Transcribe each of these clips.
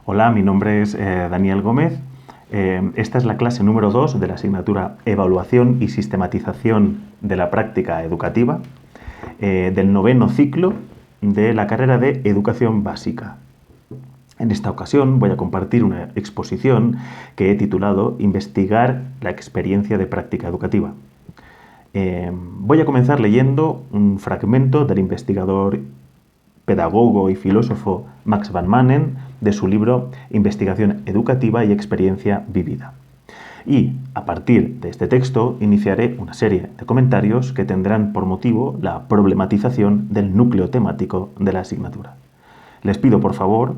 Hola, mi nombre es Daniel Gómez. Esta es la clase número 2 de la asignatura Evaluación y Sistematización de la Práctica Educativa del noveno ciclo de la carrera de Educación Básica. En esta ocasión voy a compartir una exposición que he titulado Investigar la experiencia de práctica educativa. Voy a comenzar leyendo un fragmento del investigador, pedagogo y filósofo Max van Manen de su libro Investigación educativa y experiencia vivida. Y a partir de este texto iniciaré una serie de comentarios que tendrán por motivo la problematización del núcleo temático de la asignatura. Les pido por favor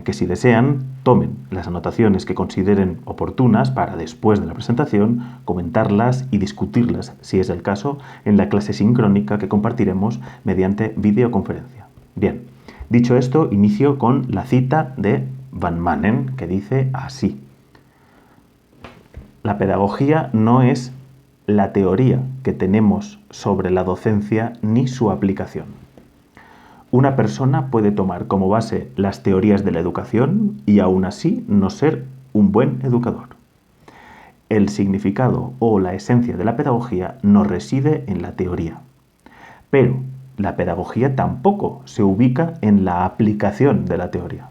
que si desean tomen las anotaciones que consideren oportunas para después de la presentación comentarlas y discutirlas, si es el caso, en la clase sincrónica que compartiremos mediante videoconferencia. Bien, dicho esto, inicio con la cita de Van Manen, que dice así: la pedagogía no es la teoría que tenemos sobre la docencia ni su aplicación. Una persona puede tomar como base las teorías de la educación y aún así no ser un buen educador. El significado o la esencia de la pedagogía no reside en la teoría. Pero la pedagogía tampoco se ubica en la aplicación de la teoría.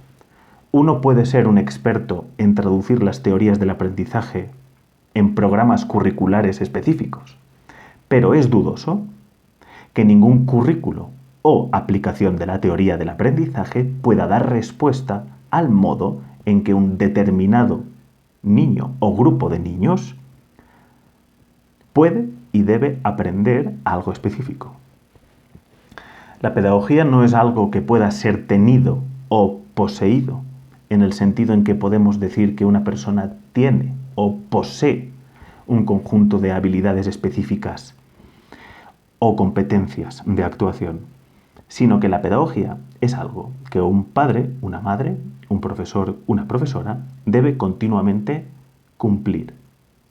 Uno puede ser un experto en traducir las teorías del aprendizaje en programas curriculares específicos, pero es dudoso que ningún currículo o aplicación de la teoría del aprendizaje pueda dar respuesta al modo en que un determinado niño o grupo de niños puede y debe aprender algo específico. La pedagogía no es algo que pueda ser tenido o poseído, en el sentido en que podemos decir que una persona tiene o posee un conjunto de habilidades específicas o competencias de actuación, sino que la pedagogía es algo que un padre, una madre, un profesor, una profesora debe continuamente cumplir,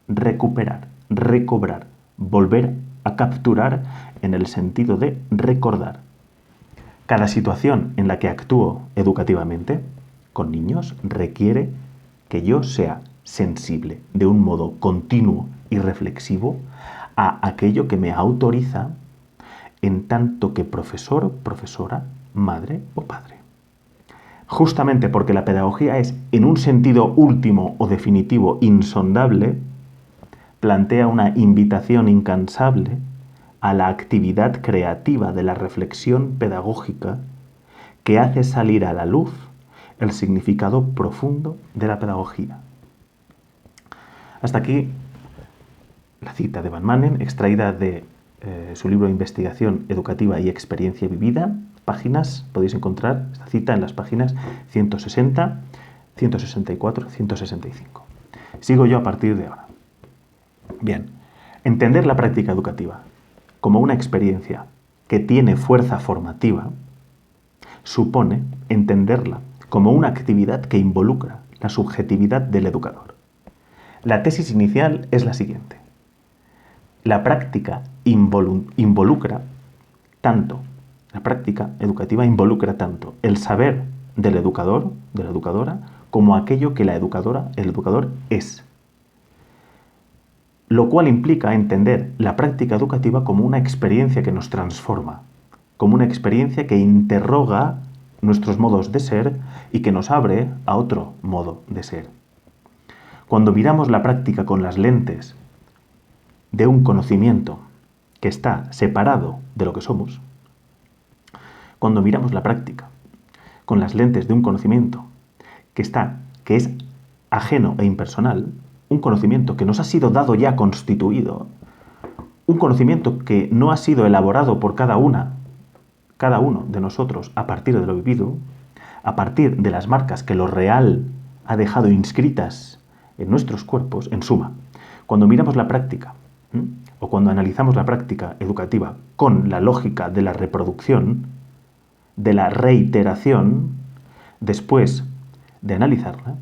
recuperar, recobrar, volver a capturar en el sentido de recordar. Cada situación en la que actúo educativamente con niños requiere que yo sea sensible de un modo continuo y reflexivo a aquello que me autoriza en tanto que profesor, profesora, madre o padre. Justamente porque la pedagogía es, en un sentido último o definitivo, insondable, plantea una invitación incansable a la actividad creativa de la reflexión pedagógica que hace salir a la luz el significado profundo de la pedagogía. Hasta aquí la cita de Van Manen, extraída de su libro de Investigación educativa y experiencia vivida. Podéis encontrar esta cita en las páginas 160, 164, 165. Sigo yo a partir de ahora. Bien, entender la práctica educativa como una experiencia que tiene fuerza formativa supone entenderla como una actividad que involucra la subjetividad del educador. La tesis inicial es la siguiente: la práctica involucra tanto, la práctica educativa involucra tanto el saber del educador, de la educadora, como aquello que la educadora, el educador es. Lo cual implica entender la práctica educativa como una experiencia que nos transforma, como una experiencia que interroga nuestros modos de ser y que nos abre a otro modo de ser. Cuando miramos la práctica con las lentes de un conocimiento que está separado de lo que somos, cuando miramos la práctica con las lentes de un conocimiento que es ajeno e impersonal, un conocimiento que nos ha sido dado ya constituido, un conocimiento que no ha sido elaborado por cada uno de nosotros a partir de lo vivido, a partir de las marcas que lo real ha dejado inscritas en nuestros cuerpos. En suma, cuando miramos la práctica o cuando analizamos la práctica educativa con la lógica de la reproducción, de la reiteración, después de analizarla,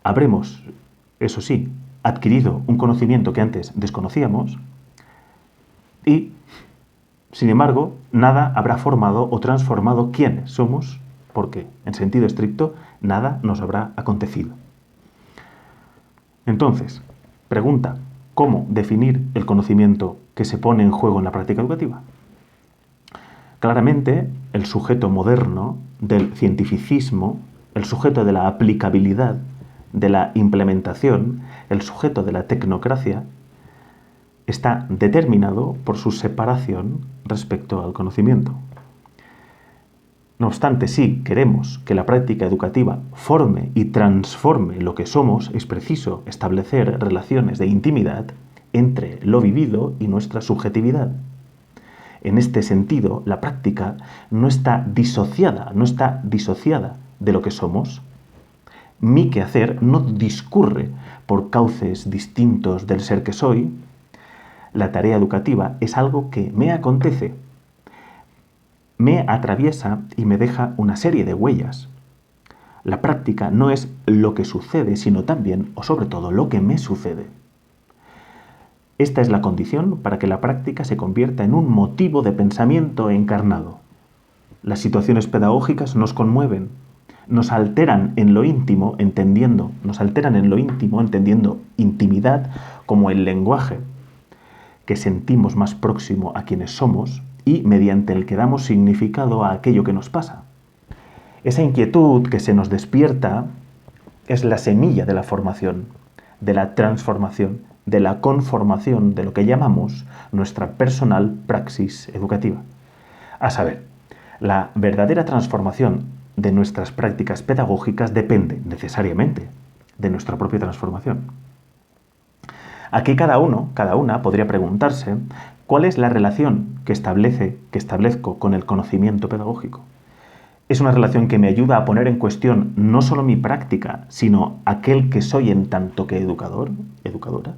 habremos, eso sí, adquirido un conocimiento que antes desconocíamos y, sin embargo, nada habrá formado o transformado quiénes somos, porque, en sentido estricto, nada nos habrá acontecido. Entonces, pregunta, ¿cómo definir el conocimiento que se pone en juego en la práctica educativa? Claramente, el sujeto moderno del cientificismo, el sujeto de la aplicabilidad, de la implementación, el sujeto de la tecnocracia, está determinado por su separación respecto al conocimiento. No obstante, si queremos que la práctica educativa forme y transforme lo que somos, es preciso establecer relaciones de intimidad entre lo vivido y nuestra subjetividad. En este sentido, la práctica no está disociada de lo que somos. Mi quehacer no discurre por cauces distintos del ser que soy. La tarea educativa es algo que me acontece, me atraviesa y me deja una serie de huellas. La práctica no es lo que sucede, sino también, o sobre todo, lo que me sucede. Esta es la condición para que la práctica se convierta en un motivo de pensamiento encarnado. Las situaciones pedagógicas nos conmueven, nos alteran en lo íntimo, entendiendo intimidad como el lenguaje que sentimos más próximo a quienes somos y mediante el que damos significado a aquello que nos pasa. Esa inquietud que se nos despierta es la semilla de la formación, de la transformación, de la conformación de lo que llamamos nuestra personal praxis educativa. A saber, la verdadera transformación de nuestras prácticas pedagógicas depende necesariamente de nuestra propia transformación. Aquí cada una podría preguntarse cuál es la relación que establezco con el conocimiento pedagógico. Es una relación que me ayuda a poner en cuestión no solo mi práctica, sino aquel que soy en tanto que educador, educadora.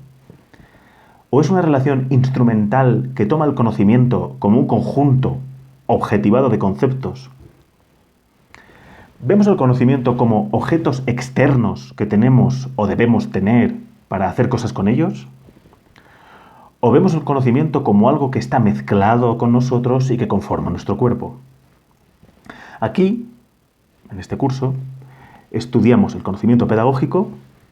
¿O es una relación instrumental que toma el conocimiento como un conjunto objetivado de conceptos? ¿Vemos el conocimiento como objetos externos que tenemos o debemos tener para hacer cosas con ellos? ¿O vemos el conocimiento como algo que está mezclado con nosotros y que conforma nuestro cuerpo? Aquí, en este curso, estudiamos el conocimiento pedagógico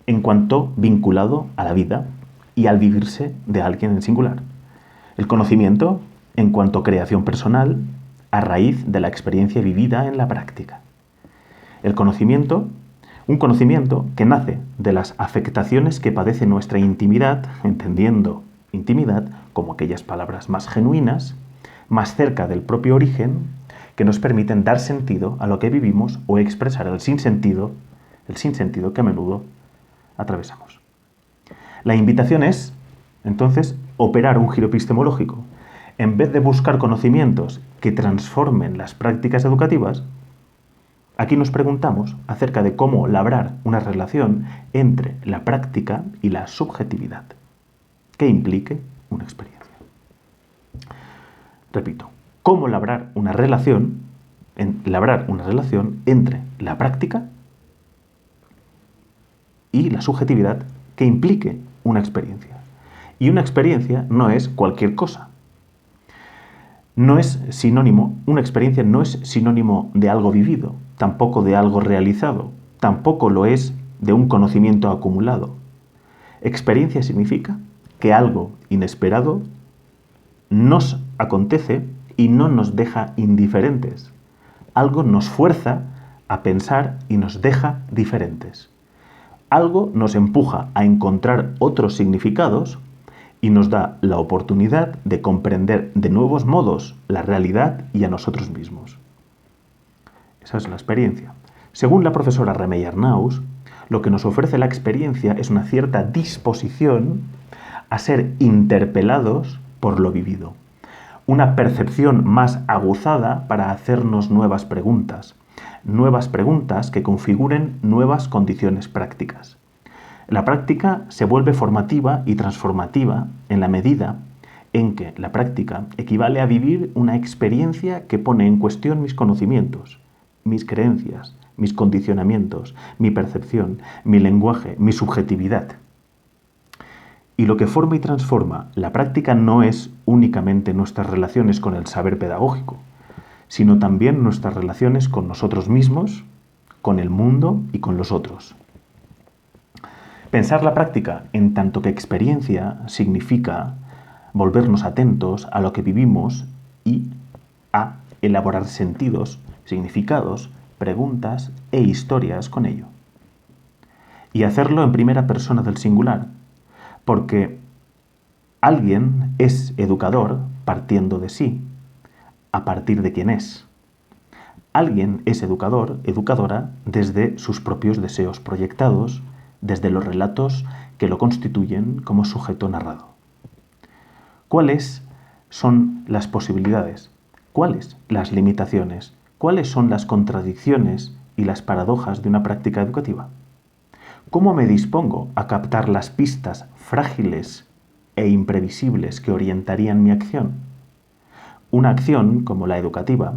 en cuanto vinculado a la vida y al vivirse de alguien en singular. El conocimiento en cuanto creación personal a raíz de la experiencia vivida en la práctica. El conocimiento, un conocimiento que nace de las afectaciones que padece nuestra intimidad, entendiendo intimidad como aquellas palabras más genuinas, más cerca del propio origen, que nos permiten dar sentido a lo que vivimos o expresar el sinsentido que a menudo atravesamos. La invitación es, entonces, operar un giro epistemológico. En vez de buscar conocimientos que transformen las prácticas educativas, aquí nos preguntamos acerca de cómo labrar una relación entre la práctica y la subjetividad, que implique una experiencia. Repito, cómo labrar una relación entre la práctica y la subjetividad que implique una experiencia. Y una experiencia no es cualquier cosa. Una experiencia no es sinónimo de algo vivido, tampoco de algo realizado, tampoco lo es de un conocimiento acumulado. Experiencia significa que algo inesperado nos acontece y no nos deja indiferentes. Algo nos fuerza a pensar y nos deja diferentes. Algo nos empuja a encontrar otros significados y nos da la oportunidad de comprender de nuevos modos la realidad y a nosotros mismos. Esa es la experiencia. Según la profesora Remey Arnaus, lo que nos ofrece la experiencia es una cierta disposición a ser interpelados por lo vivido, una percepción más aguzada para hacernos nuevas preguntas que configuren nuevas condiciones prácticas. La práctica se vuelve formativa y transformativa en la medida en que la práctica equivale a vivir una experiencia que pone en cuestión mis conocimientos, mis creencias, mis condicionamientos, mi percepción, mi lenguaje, mi subjetividad. Y lo que forma y transforma la práctica no es únicamente nuestras relaciones con el saber pedagógico, sino también nuestras relaciones con nosotros mismos, con el mundo y con los otros. Pensar la práctica en tanto que experiencia significa volvernos atentos a lo que vivimos y a elaborar sentidos, significados, preguntas e historias con ello. Y hacerlo en primera persona del singular, porque alguien es educador partiendo de sí, a partir de quién es. Alguien es educador, educadora, desde sus propios deseos proyectados, desde los relatos que lo constituyen como sujeto narrado. ¿Cuáles son las posibilidades? ¿Cuáles las limitaciones? ¿Cuáles son las contradicciones y las paradojas de una práctica educativa? ¿Cómo me dispongo a captar las pistas frágiles e imprevisibles que orientarían mi acción? Una acción, como la educativa,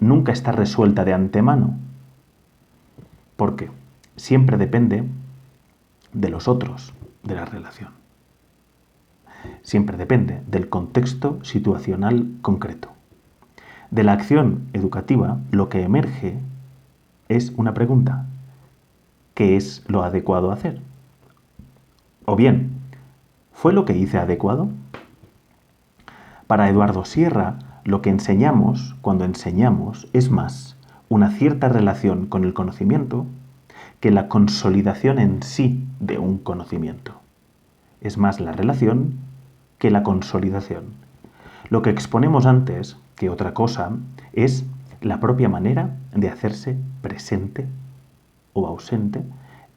nunca está resuelta de antemano, porque siempre depende de los otros, de la relación. Siempre depende del contexto situacional concreto. De la acción educativa, lo que emerge es una pregunta: ¿qué es lo adecuado a hacer? O bien, ¿fue lo que hice adecuado? Para Eduardo Sierra, lo que enseñamos cuando enseñamos es más una cierta relación con el conocimiento que la consolidación en sí de un conocimiento. Es más la relación que la consolidación. Lo que exponemos antes que otra cosa es la propia manera de hacerse presente o ausente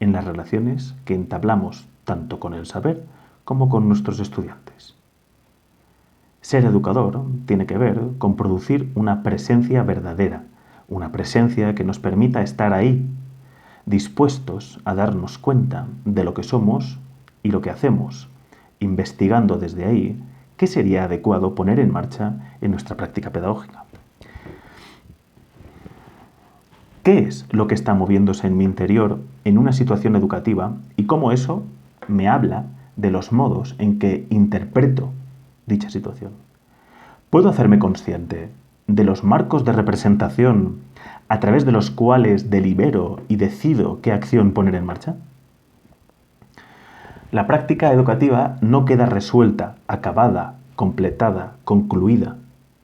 en las relaciones que entablamos tanto con el saber como con nuestros estudiantes. Ser educador tiene que ver con producir una presencia verdadera, una presencia que nos permita estar ahí, dispuestos a darnos cuenta de lo que somos y lo que hacemos, investigando desde ahí qué sería adecuado poner en marcha en nuestra práctica pedagógica. ¿Qué es lo que está moviéndose en mi interior en una situación educativa y cómo eso me habla de los modos en que interpreto dicha situación? ¿Puedo hacerme consciente de los marcos de representación a través de los cuales delibero y decido qué acción poner en marcha? La práctica educativa no queda resuelta, acabada, completada, concluida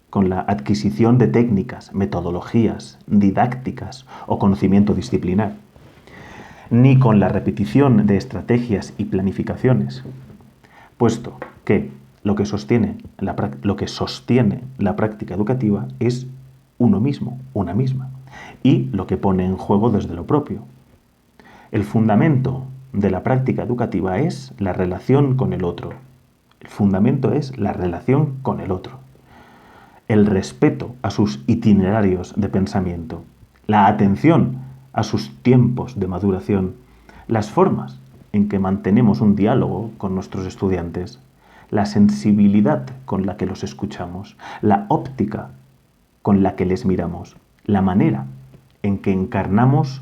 con la adquisición de técnicas, metodologías, didácticas o conocimiento disciplinar, ni con la repetición de estrategias y planificaciones, puesto que lo que sostiene la práctica educativa es uno mismo, una misma, y lo que pone en juego desde lo propio. El fundamento de la práctica educativa es la relación con el otro. El fundamento es la relación con el otro. El respeto a sus itinerarios de pensamiento, la atención a sus tiempos de maduración, las formas en que mantenemos un diálogo con nuestros estudiantes, la sensibilidad con la que los escuchamos, la óptica con la que les miramos, la manera en que encarnamos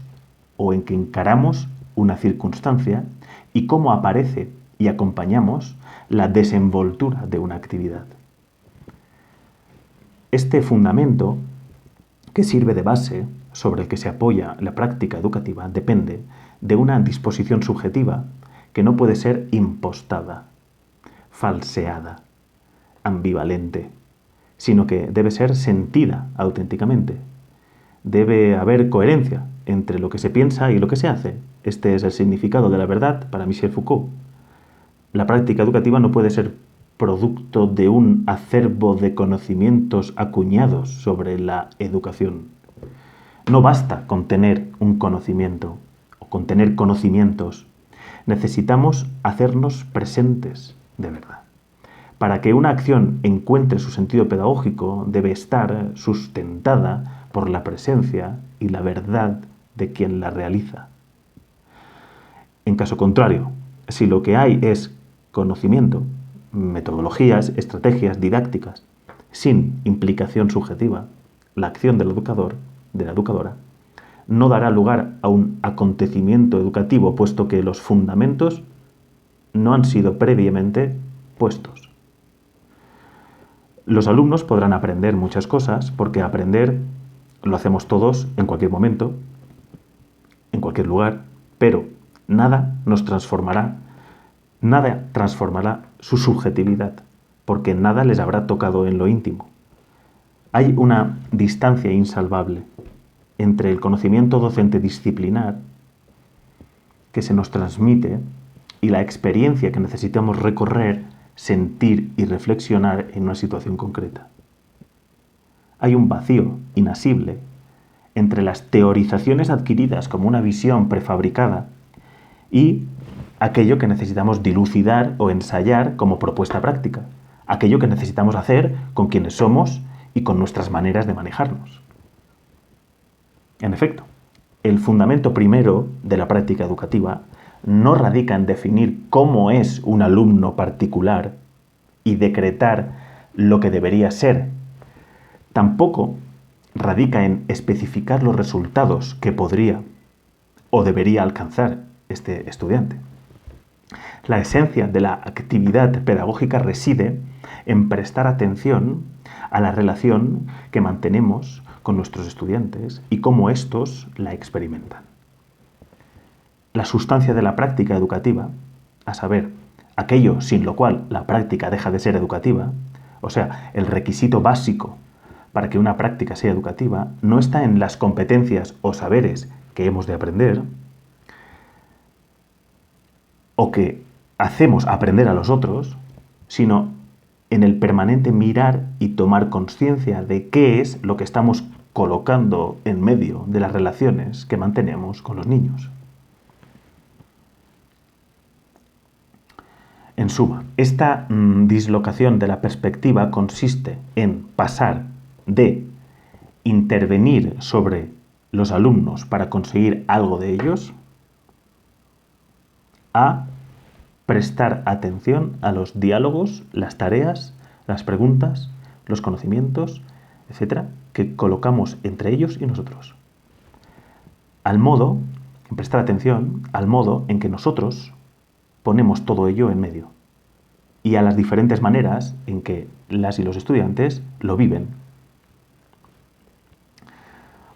o en que encaramos una circunstancia y cómo aparece y acompañamos la desenvoltura de una actividad. Este fundamento, que sirve de base sobre el que se apoya la práctica educativa, depende de una disposición subjetiva que no puede ser impostada, falseada, ambivalente, sino que debe ser sentida auténticamente. Debe haber coherencia entre lo que se piensa y lo que se hace. Este es el significado de la verdad para Michel Foucault. La práctica educativa no puede ser producto de un acervo de conocimientos acuñados sobre la educación. No basta con tener un conocimiento o con tener conocimientos. Necesitamos hacernos presentes de verdad. Para que una acción encuentre su sentido pedagógico, debe estar sustentada por la presencia y la verdad de quien la realiza. En caso contrario, si lo que hay es conocimiento, metodologías, estrategias didácticas, sin implicación subjetiva, la acción del educador, de la educadora, no dará lugar a un acontecimiento educativo, puesto que los fundamentos no han sido previamente puestos. Los alumnos podrán aprender muchas cosas, porque aprender lo hacemos todos en cualquier momento, en cualquier lugar, pero nada transformará su subjetividad, porque nada les habrá tocado en lo íntimo. Hay una distancia insalvable entre el conocimiento docente disciplinar que se nos transmite y la experiencia que necesitamos recorrer, sentir y reflexionar en una situación concreta. Hay un vacío inasible entre las teorizaciones adquiridas como una visión prefabricada y aquello que necesitamos dilucidar o ensayar como propuesta práctica, aquello que necesitamos hacer con quienes somos y con nuestras maneras de manejarnos. En efecto, el fundamento primero de la práctica educativa no radica en definir cómo es un alumno particular y decretar lo que debería ser. Tampoco radica en especificar los resultados que podría o debería alcanzar este estudiante. La esencia de la actividad pedagógica reside en prestar atención a la relación que mantenemos con nuestros estudiantes y cómo éstos la experimentan. La sustancia de la práctica educativa, a saber, aquello sin lo cual la práctica deja de ser educativa, o sea, el requisito básico para que una práctica sea educativa, no está en las competencias o saberes que hemos de aprender o que hacemos aprender a los otros, sino en el permanente mirar y tomar conciencia de qué es lo que estamos colocando en medio de las relaciones que mantenemos con los niños. En suma, esta dislocación de la perspectiva consiste en pasar de intervenir sobre los alumnos para conseguir algo de ellos a prestar atención a los diálogos, las tareas, las preguntas, los conocimientos, etcétera, que colocamos entre ellos y nosotros. En prestar atención al modo en que nosotros ponemos todo ello en medio y a las diferentes maneras en que las y los estudiantes lo viven.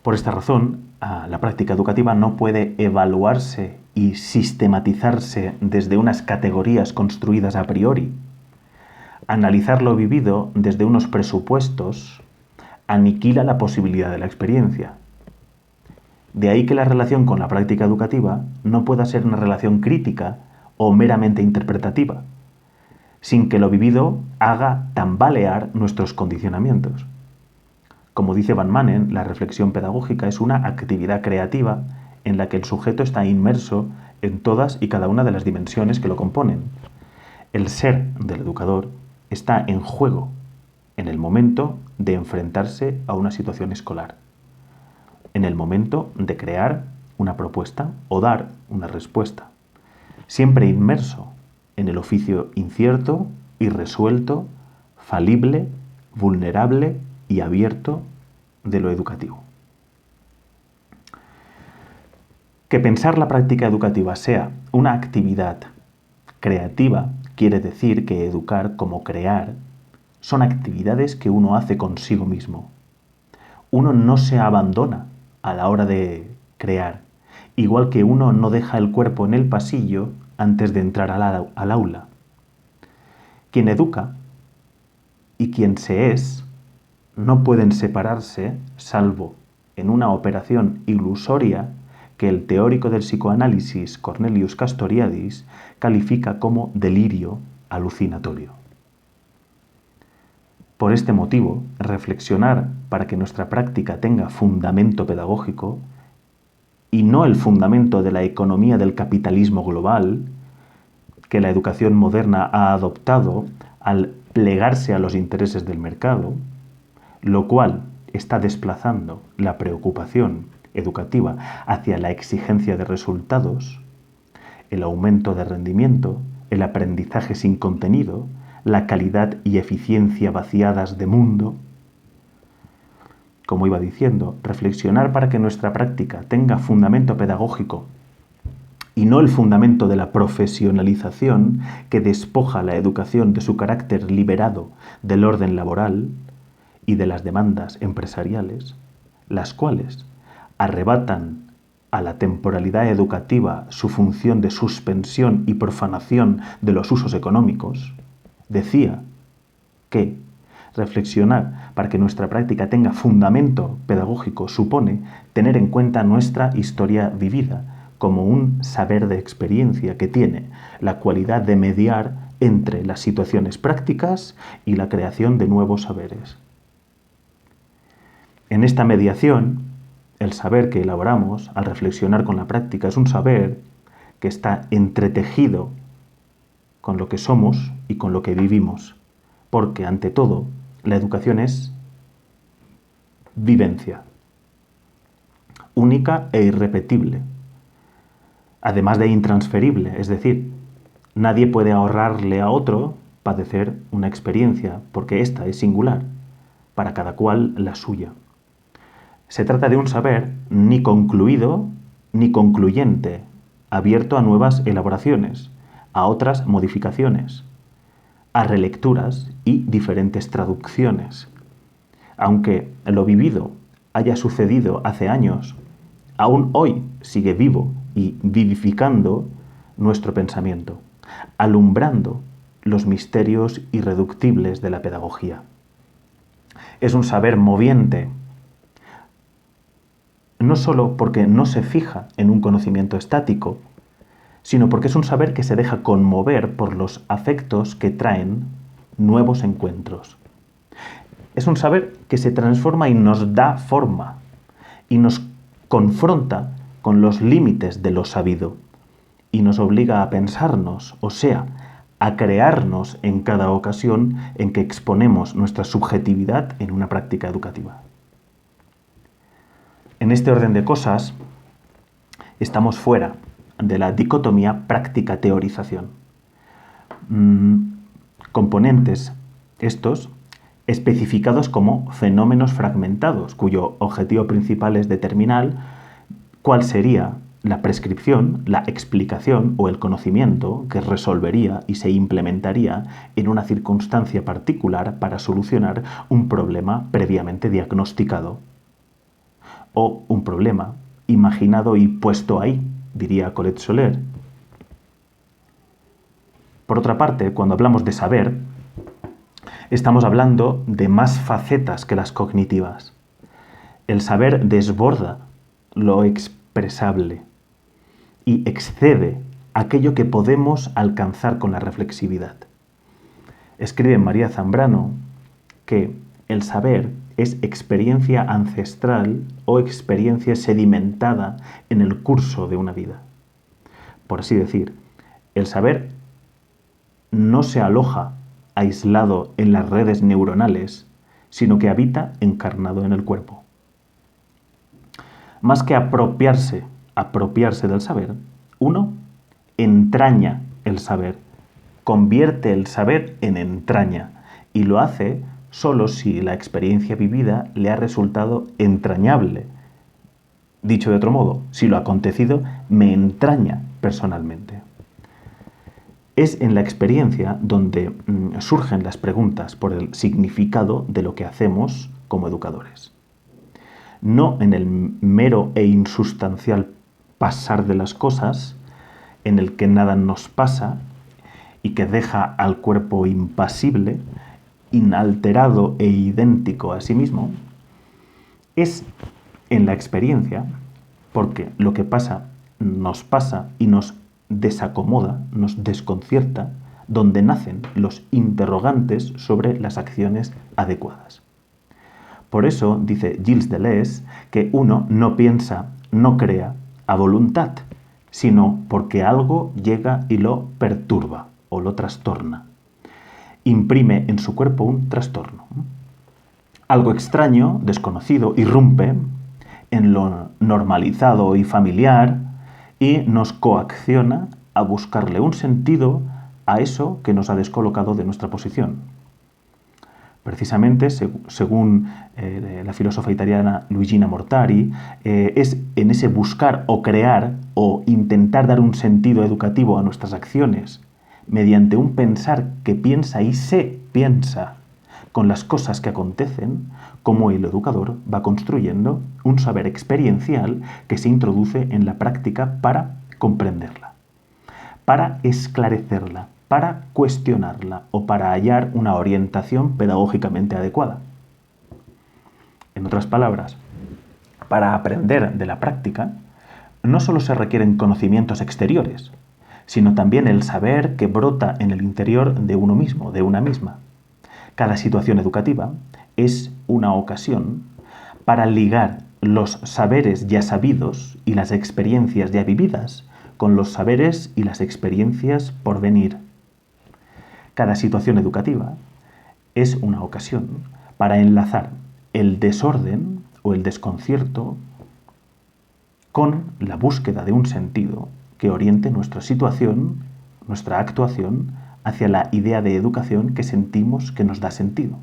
Por esta razón, la práctica educativa no puede evaluarse y sistematizarse desde unas categorías construidas a priori. Analizar lo vivido desde unos presupuestos aniquila la posibilidad de la experiencia. De ahí que la relación con la práctica educativa no pueda ser una relación crítica o meramente interpretativa, sin que lo vivido haga tambalear nuestros condicionamientos. Como dice Van Manen, la reflexión pedagógica es una actividad creativa en la que el sujeto está inmerso en todas y cada una de las dimensiones que lo componen. El ser del educador está en juego en el momento de enfrentarse a una situación escolar, en el momento de crear una propuesta o dar una respuesta, siempre inmerso en el oficio incierto, irresuelto, falible, vulnerable y abierto de lo educativo. Que pensar la práctica educativa sea una actividad creativa quiere decir que educar como crear son actividades que uno hace consigo mismo. Uno no se abandona a la hora de crear, igual que uno no deja el cuerpo en el pasillo antes de entrar al aula. Quien educa y quien se es no pueden separarse salvo en una operación ilusoria que el teórico del psicoanálisis Cornelius Castoriadis califica como delirio alucinatorio. Por este motivo, reflexionar para que nuestra práctica tenga fundamento pedagógico y no el fundamento de la economía del capitalismo global que la educación moderna ha adoptado al plegarse a los intereses del mercado, lo cual está desplazando la preocupación educativa hacia la exigencia de resultados, el aumento de rendimiento, el aprendizaje sin contenido, la calidad y eficiencia vaciadas de mundo. Como iba diciendo, reflexionar para que nuestra práctica tenga fundamento pedagógico y no el fundamento de la profesionalización que despoja la educación de su carácter liberado del orden laboral y de las demandas empresariales, las cuales arrebatan a la temporalidad educativa su función de suspensión y profanación de los usos económicos, decía que reflexionar para que nuestra práctica tenga fundamento pedagógico supone tener en cuenta nuestra historia vivida como un saber de experiencia que tiene la cualidad de mediar entre las situaciones prácticas y la creación de nuevos saberes. En esta mediación, el saber que elaboramos al reflexionar con la práctica es un saber que está entretejido con lo que somos y con lo que vivimos, porque ante todo, la educación es vivencia, única e irrepetible, además de intransferible, es decir, nadie puede ahorrarle a otro padecer una experiencia, porque ésta es singular, para cada cual la suya. Se trata de un saber ni concluido ni concluyente, abierto a nuevas elaboraciones, a otras modificaciones, a relecturas y diferentes traducciones. Aunque lo vivido haya sucedido hace años, aún hoy sigue vivo y vivificando nuestro pensamiento, alumbrando los misterios irreductibles de la pedagogía. Es un saber moviente, no solo porque no se fija en un conocimiento estático, sino porque es un saber que se deja conmover por los afectos que traen nuevos encuentros. Es un saber que se transforma y nos da forma, y nos confronta con los límites de lo sabido, y nos obliga a pensarnos, o sea, a crearnos en cada ocasión en que exponemos nuestra subjetividad en una práctica educativa. En este orden de cosas, estamos fuera de la dicotomía práctica-teorización. Componentes estos especificados como fenómenos fragmentados, cuyo objetivo principal es determinar cuál sería la prescripción, la explicación o el conocimiento que resolvería y se implementaría en una circunstancia particular para solucionar un problema previamente diagnosticado o un problema imaginado y puesto ahí, diría Colette Soler. Por otra parte, cuando hablamos de saber, estamos hablando de más facetas que las cognitivas. El saber desborda lo expresable y excede aquello que podemos alcanzar con la reflexividad. Escribe María Zambrano que el saber es experiencia ancestral o experiencia sedimentada en el curso de una vida. Por así decir, el saber no se aloja aislado en las redes neuronales, sino que habita encarnado en el cuerpo. Más que apropiarse del saber, uno entraña el saber, convierte el saber en entraña, y lo hace solo si la experiencia vivida le ha resultado entrañable. Dicho de otro modo, si lo acontecido me entraña personalmente. Es en la experiencia donde surgen las preguntas por el significado de lo que hacemos como educadores. No en el mero e insustancial pasar de las cosas, en el que nada nos pasa y que deja al cuerpo impasible, inalterado e idéntico a sí mismo, es en la experiencia, porque lo que pasa y nos desacomoda, nos desconcierta, donde nacen los interrogantes sobre las acciones adecuadas. Por eso dice Gilles Deleuze que uno no piensa, no crea a voluntad, sino porque algo llega y lo perturba o lo trastorna. Imprime en su cuerpo un trastorno. Algo extraño, desconocido, irrumpe en lo normalizado y familiar y nos coacciona a buscarle un sentido a eso que nos ha descolocado de nuestra posición. Precisamente, según la filósofa italiana Luigina Mortari, es en ese buscar o crear o intentar dar un sentido educativo a nuestras acciones mediante un pensar que piensa y se piensa con las cosas que acontecen, cómo el educador va construyendo un saber experiencial que se introduce en la práctica para comprenderla, para esclarecerla, para cuestionarla o para hallar una orientación pedagógicamente adecuada. En otras palabras, para aprender de la práctica, no solo se requieren conocimientos exteriores, sino también el saber que brota en el interior de uno mismo, de una misma. Cada situación educativa es una ocasión para ligar los saberes ya sabidos y las experiencias ya vividas con los saberes y las experiencias por venir. Cada situación educativa es una ocasión para enlazar el desorden o el desconcierto con la búsqueda de un sentido que oriente nuestra situación, nuestra actuación, hacia la idea de educación que sentimos que nos da sentido.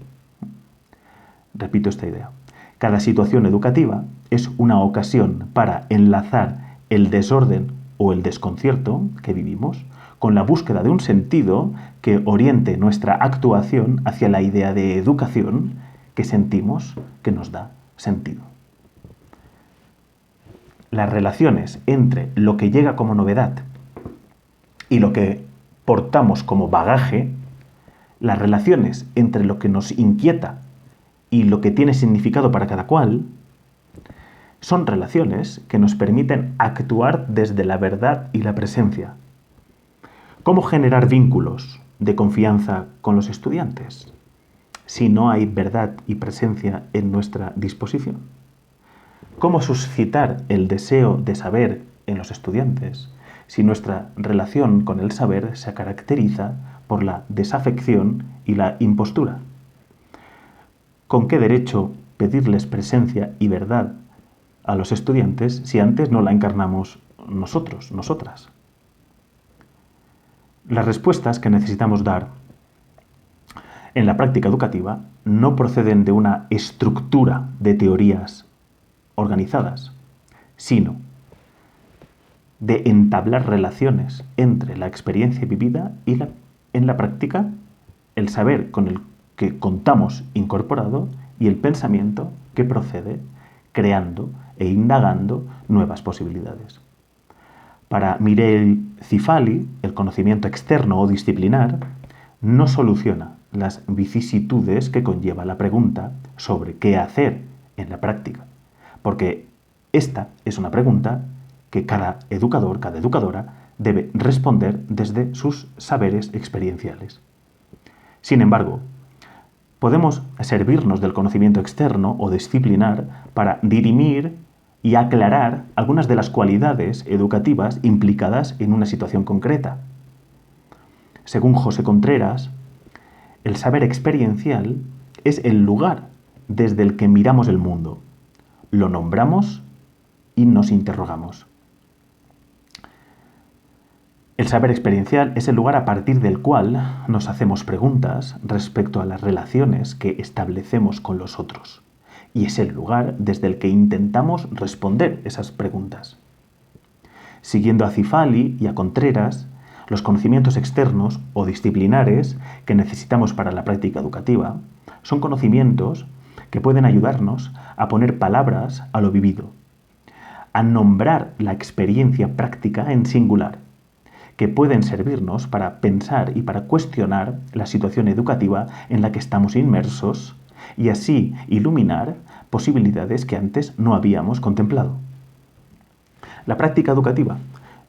Repito esta idea. Cada situación educativa es una ocasión para enlazar el desorden o el desconcierto que vivimos con la búsqueda de un sentido que oriente nuestra actuación hacia la idea de educación que sentimos que nos da sentido. Las relaciones entre lo que llega como novedad y lo que portamos como bagaje, las relaciones entre lo que nos inquieta y lo que tiene significado para cada cual, son relaciones que nos permiten actuar desde la verdad y la presencia. ¿Cómo generar vínculos de confianza con los estudiantes si no hay verdad y presencia en nuestra disposición? ¿Cómo suscitar el deseo de saber en los estudiantes si nuestra relación con el saber se caracteriza por la desafección y la impostura? ¿Con qué derecho pedirles presencia y verdad a los estudiantes si antes no la encarnamos nosotros, nosotras? Las respuestas que necesitamos dar en la práctica educativa no proceden de una estructura de teorías organizadas, sino de entablar relaciones entre la experiencia vivida y en la práctica, el saber con el que contamos incorporado y el pensamiento que procede creando e indagando nuevas posibilidades. Para Mireille Cifali, el conocimiento externo o disciplinar no soluciona las vicisitudes que conlleva la pregunta sobre qué hacer en la práctica, porque esta es una pregunta que cada educador, cada educadora debe responder desde sus saberes experienciales. Sin embargo, podemos servirnos del conocimiento externo o disciplinar para dirimir y aclarar algunas de las cualidades educativas implicadas en una situación concreta. Según José Contreras, el saber experiencial es el lugar desde el que miramos el mundo, lo nombramos y nos interrogamos. El saber experiencial es el lugar a partir del cual nos hacemos preguntas respecto a las relaciones que establecemos con los otros, y es el lugar desde el que intentamos responder esas preguntas. Siguiendo a Cifali y a Contreras, los conocimientos externos o disciplinares que necesitamos para la práctica educativa son conocimientos que pueden ayudarnos a poner palabras a lo vivido, a nombrar la experiencia práctica en singular, que pueden servirnos para pensar y para cuestionar la situación educativa en la que estamos inmersos y así iluminar posibilidades que antes no habíamos contemplado. La práctica educativa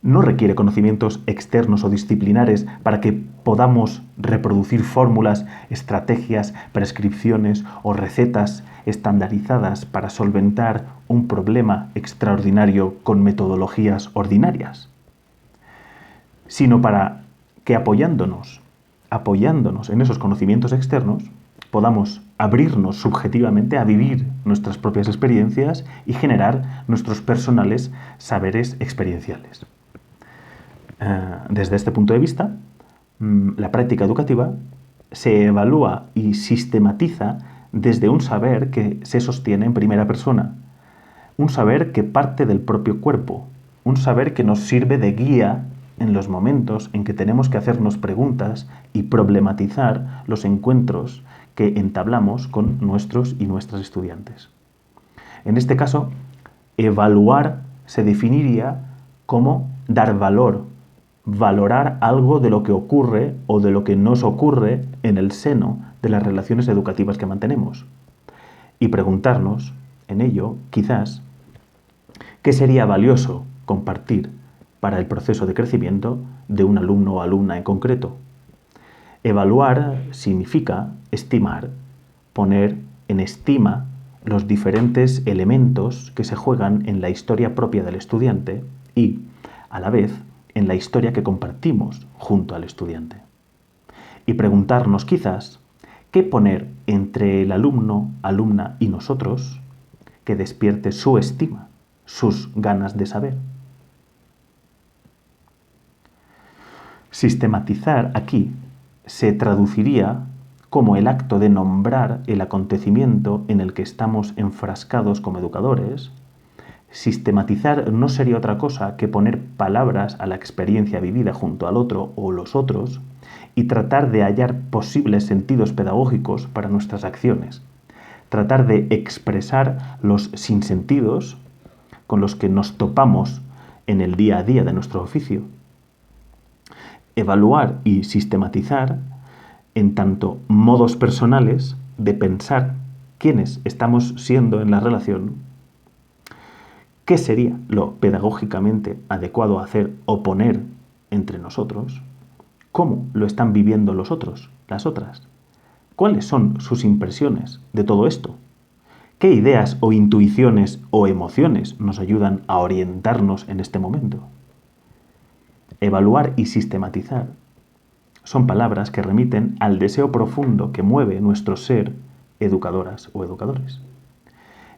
no requiere conocimientos externos o disciplinares para que podamos reproducir fórmulas, estrategias, prescripciones o recetas estandarizadas para solventar un problema extraordinario con metodologías ordinarias, sino para que apoyándonos en esos conocimientos externos, podamos abrirnos subjetivamente a vivir nuestras propias experiencias y generar nuestros personales saberes experienciales. Desde este punto de vista, la práctica educativa se evalúa y sistematiza desde un saber que se sostiene en primera persona, un saber que parte del propio cuerpo, un saber que nos sirve de guía en los momentos en que tenemos que hacernos preguntas y problematizar los encuentros que entablamos con nuestros y nuestras estudiantes. En este caso, evaluar se definiría como dar valor, valorar algo de lo que ocurre o de lo que nos ocurre en el seno de las relaciones educativas que mantenemos. Y preguntarnos, en ello, quizás, ¿qué sería valioso compartir para el proceso de crecimiento de un alumno o alumna en concreto? Evaluar significa estimar, poner en estima los diferentes elementos que se juegan en la historia propia del estudiante y, a la vez, en la historia que compartimos junto al estudiante. Y preguntarnos quizás qué poner entre el alumno, alumna y nosotros que despierte su estima, sus ganas de saber. Sistematizar aquí se traduciría como el acto de nombrar el acontecimiento en el que estamos enfrascados como educadores. Sistematizar no sería otra cosa que poner palabras a la experiencia vivida junto al otro o los otros y tratar de hallar posibles sentidos pedagógicos para nuestras acciones. Tratar de expresar los sinsentidos con los que nos topamos en el día a día de nuestro oficio. Evaluar y sistematizar en tanto modos personales de pensar quiénes estamos siendo en la relación, qué sería lo pedagógicamente adecuado hacer o poner entre nosotros, cómo lo están viviendo los otros, las otras, cuáles son sus impresiones de todo esto, qué ideas o intuiciones o emociones nos ayudan a orientarnos en este momento. Evaluar y sistematizar son palabras que remiten al deseo profundo que mueve nuestro ser educadoras o educadores.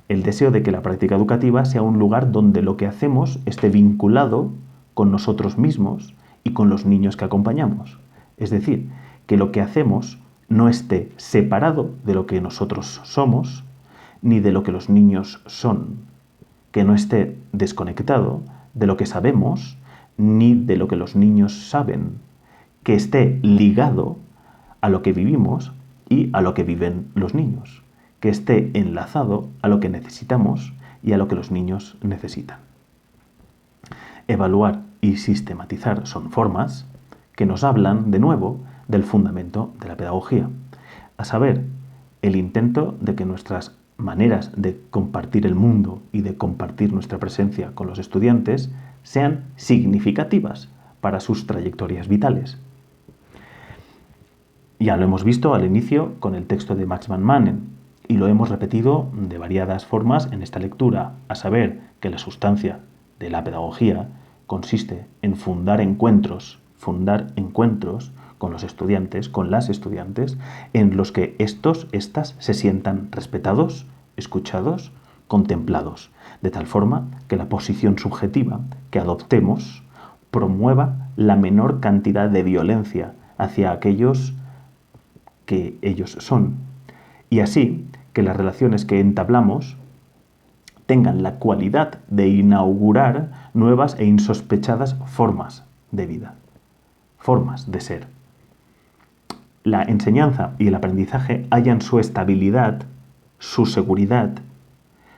El deseo de que la práctica educativa sea un lugar donde lo que hacemos esté vinculado con nosotros mismos y con los niños que acompañamos. Es decir, que lo que hacemos no esté separado de lo que nosotros somos ni de lo que los niños son, que no esté desconectado de lo que sabemos ni de lo que los niños saben, que esté ligado a lo que vivimos y a lo que viven los niños, que esté enlazado a lo que necesitamos y a lo que los niños necesitan. Evaluar y sistematizar son formas que nos hablan, de nuevo, del fundamento de la pedagogía, a saber, el intento de que nuestras maneras de compartir el mundo y de compartir nuestra presencia con los estudiantes sean significativas para sus trayectorias vitales. Ya lo hemos visto al inicio con el texto de Max van Manen y lo hemos repetido de variadas formas en esta lectura, a saber que la sustancia de la pedagogía consiste en fundar encuentros con los estudiantes, con las estudiantes, en los que estas se sientan respetados, escuchados, contemplados, de tal forma que la posición subjetiva que adoptemos promueva la menor cantidad de violencia hacia aquellos que ellos son, y así que las relaciones que entablamos tengan la cualidad de inaugurar nuevas e insospechadas formas de vida, formas de ser. La enseñanza y el aprendizaje hallan su estabilidad, su seguridad,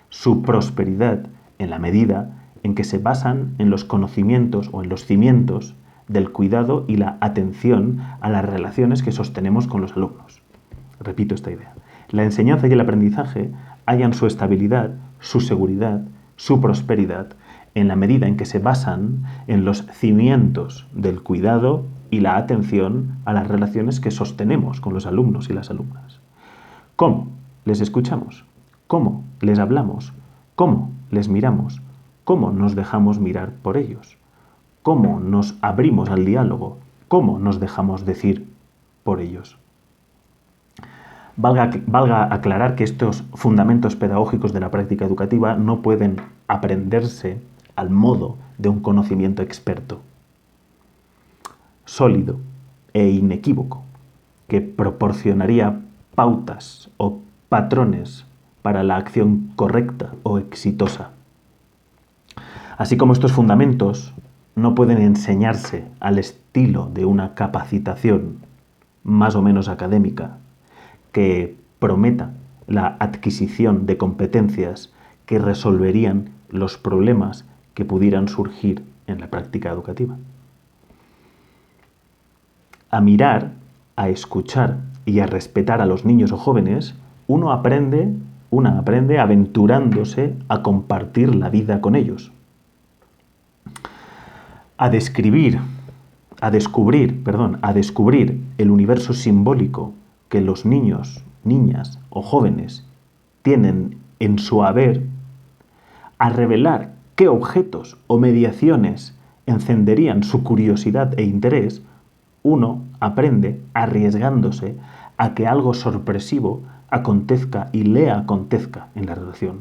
su prosperidad en la medida en que se basan en los conocimientos o en los cimientos del cuidado y la atención a las relaciones que sostenemos con los alumnos. Repito esta idea. La enseñanza y el aprendizaje hallan su estabilidad, su seguridad, su prosperidad en la medida en que se basan en los cimientos del cuidado y la atención a las relaciones que sostenemos con los alumnos y las alumnas. ¿Cómo les escuchamos? ¿Cómo les hablamos? ¿Cómo les miramos? ¿Cómo nos dejamos mirar por ellos? ¿Cómo nos abrimos al diálogo? ¿Cómo nos dejamos decir por ellos? Valga aclarar que estos fundamentos pedagógicos de la práctica educativa no pueden aprenderse al modo de un conocimiento experto, sólido e inequívoco, que proporcionaría pautas o patrones para la acción correcta o exitosa. Así como estos fundamentos no pueden enseñarse al estilo de una capacitación más o menos académica que prometa la adquisición de competencias que resolverían los problemas que pudieran surgir en la práctica educativa. A mirar, a escuchar y a respetar a los niños o jóvenes, una aprende aventurándose a compartir la vida con ellos. A descubrir el universo simbólico que los niños, niñas o jóvenes tienen en su haber, a revelar qué objetos o mediaciones encenderían su curiosidad e interés, uno aprende arriesgándose a que algo sorpresivo acontezca y le acontezca en la relación.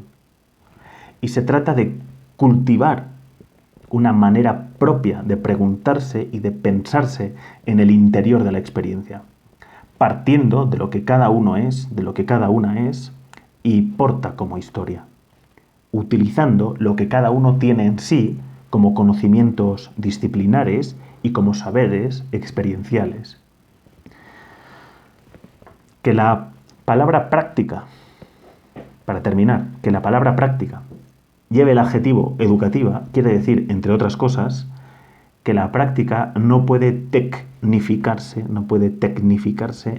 Y se trata de cultivar una manera propia de preguntarse y de pensarse en el interior de la experiencia, partiendo de lo que cada uno es, de lo que cada una es y porta como historia, utilizando lo que cada uno tiene en sí como conocimientos disciplinares y como saberes experienciales. Que la palabra práctica, para terminar, que la palabra práctica lleve el adjetivo educativa, quiere decir, entre otras cosas, que la práctica no puede tecnificarse,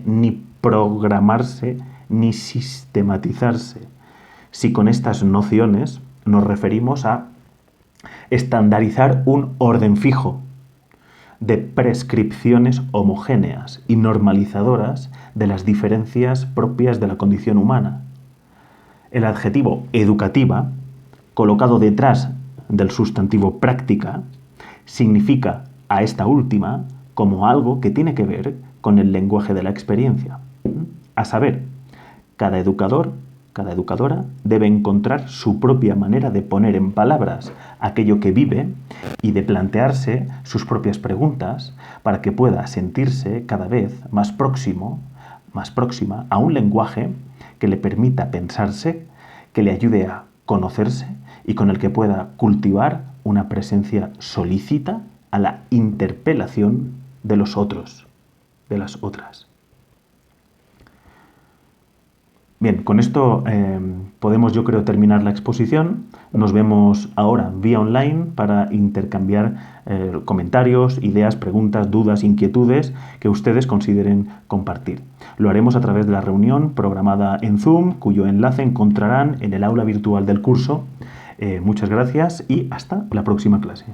ni programarse, ni sistematizarse, si con estas nociones nos referimos a estandarizar un orden fijo de prescripciones homogéneas y normalizadoras de las diferencias propias de la condición humana. El adjetivo educativa, colocado detrás del sustantivo práctica, significa a esta última como algo que tiene que ver con el lenguaje de la experiencia. A saber, cada educador, cada educadora debe encontrar su propia manera de poner en palabras aquello que vive y de plantearse sus propias preguntas para que pueda sentirse cada vez más próxima a un lenguaje que le permita pensarse, que le ayude a conocerse y con el que pueda cultivar una presencia solícita a la interpelación de los otros, de las otras. Bien, con esto podemos, yo creo, terminar la exposición. Nos vemos ahora vía online para intercambiar comentarios, ideas, preguntas, dudas, inquietudes que ustedes consideren compartir. Lo haremos a través de la reunión programada en Zoom, cuyo enlace encontrarán en el aula virtual del curso. Muchas gracias y hasta la próxima clase.